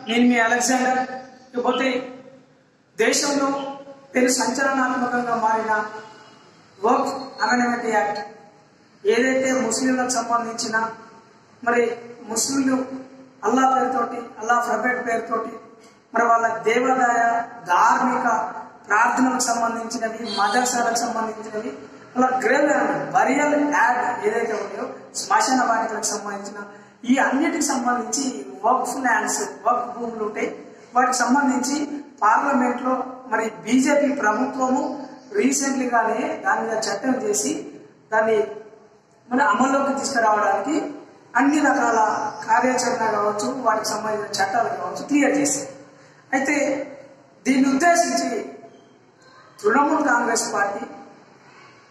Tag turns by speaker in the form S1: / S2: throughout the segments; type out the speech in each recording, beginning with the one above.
S1: నేను మీ అలెగ్జాండర్. ఇకపోతే దేశంలో పెను సంచలనాత్మకంగా మారిన వక్ఫ్ అమెండ్మెంట్ యాక్ట్ ఏదైతే ముస్లింలకు సంబంధించిన మరి ముస్లింలు అల్లా పేరుతోటి అల్లా ప్రొఫెట్ పేరుతోటి మరి వాళ్ళ దేవాదాయ ధార్మిక ప్రార్థనలకు సంబంధించినవి మదర్సాలకు సంబంధించినవి అలా గ్రేవ్ బరియల్ యాడ్ ఏదైతే ఉన్నాయో శ్మశాన వాటికలకు సంబంధించిన ఈ అన్నిటికి సంబంధించి వక్ఫ్ ల్యాండ్స్ వక్ఫ్ భూములు ఉంటాయి. వాటికి సంబంధించి పార్లమెంట్ లో మరి బీజేపీ ప్రభుత్వము రీసెంట్లీగానే దాని మీద చట్టం చేసి దాన్ని మన అమల్లోకి తీసుకురావడానికి అన్ని రకాల కార్యాచరణ కావచ్చు వాటికి సంబంధించిన చట్టాలు కావచ్చు క్లియర్ చేశారు. అయితే దీన్ని ఉద్దేశించి తృణమూల్ కాంగ్రెస్ పార్టీ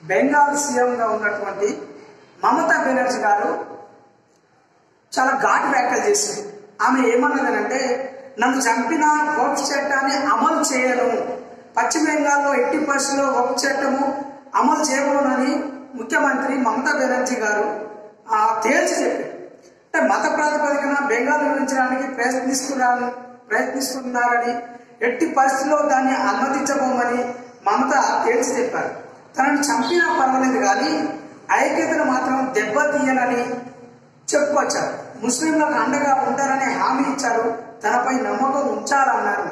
S1: బెంగాల్ సీఎంగా ఉన్నటువంటి మమతా బెనర్జీ గారు చాలా ఘాటు వ్యాఖ్యలు చేసింది. ఆమె ఏమన్నదంటే, నన్ను చంపిన వక్ఫ్ చట్టాన్ని అమలు చేయను, పశ్చిమ బెంగాల్లో ఎట్టి పరిస్థితుల్లో వక్ఫ్ చట్టము అమలు చేయబోనని ముఖ్యమంత్రి మమతా బెనర్జీ గారు తేల్చి చెప్పారు. అంటే మత ప్రాతిపదికన బెంగాల్ నిర్మించడానికి ప్రయత్నిస్తున్నారని, ఎట్టి పరిస్థితుల్లో దాన్ని అనుమతించబోమని మమత తేల్చి చెప్పారు. తనను చంపినా పర్వాలేదు కానీ ఐక్యతను మాత్రం దెబ్బతీయనని చెప్పుకొచ్చారు. ముస్లింలకు అండగా ఉంటారని హామీ ఇచ్చారు. తనపై నమ్మకం ఉంచాలన్నారు.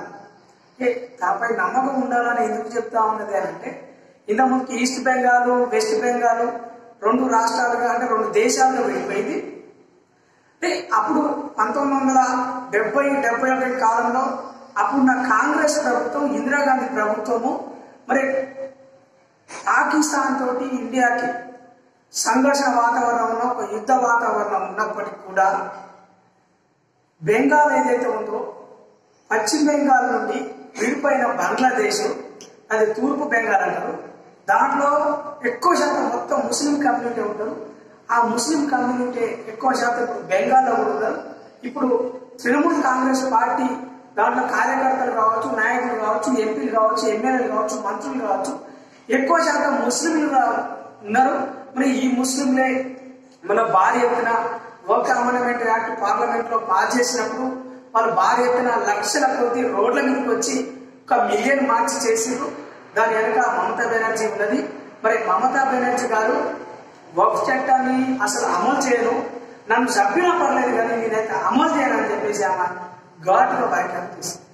S1: తనపై నమ్మకం ఉండాలని ఎందుకు చెప్తా ఉన్నది అంటే, ఇంతకుముందు ఈస్ట్ బెంగాల్ వెస్ట్ బెంగాల్ రెండు రాష్ట్రాలుగా అంటే రెండు దేశాలుగా విడిపోయింది. అంటే అప్పుడు 1970-71 కాలంలో అప్పుడున్న కాంగ్రెస్ ప్రభుత్వం ఇందిరాగాంధీ ప్రభుత్వము మరి పాకిస్తాన్ తోటి ఇండియాకి సంఘర్షణ వాతావరణంలో ఒక యుద్ధ వాతావరణం ఉన్నప్పటికీ కూడా బెంగాల్ ఏదైతే ఉందో పశ్చిమ బెంగాల్ నుండి విడిపోయిన బంగ్లాదేశ్, అది తూర్పు బెంగాల్ అంటారు, దాంట్లో ఎక్కువ శాతం మొత్తం ముస్లిం కమ్యూనిటీ ఉంటారు. ఆ ముస్లిం కమ్యూనిటీ ఎక్కువ శాతం ఇప్పుడు బెంగాల్లో కూడా ఉన్నారు. ఇప్పుడు తృణమూల్ కాంగ్రెస్ పార్టీ దాంట్లో కార్యకర్తలు కావచ్చు, నాయకులు కావచ్చు, ఎంపీలు కావచ్చు, ఎమ్మెల్యేలు కావచ్చు, మంత్రులు కావచ్చు, ఎక్కువ శాతం ముస్లింలుగా ఉన్నారు. మరి ఈ ముస్లింలే మన భారీ ఎత్తున వక్ఫ్ అమెండ్మెంట్ యాక్ట్ పార్లమెంట్ లో పాస్ చేసినప్పుడు వాళ్ళు భారీ ఎత్తున లక్షల కొద్ది రోడ్ల మీదకి వచ్చి 1 మిలియన్ మార్చి చేసిండ్రు. దాని వెనక మమతా బెనర్జీ ఉన్నది. మరి మమతా బెనర్జీ గారు వక్ఫ్ చట్టాన్ని అసలు అమలు చేయను, నన్ను చంపినా పర్లేదు కానీ నేనైతే అమలు చేయను అని చెప్పేసి ఆమె ఘాటుగా వ్యాఖ్యానం చేసింది.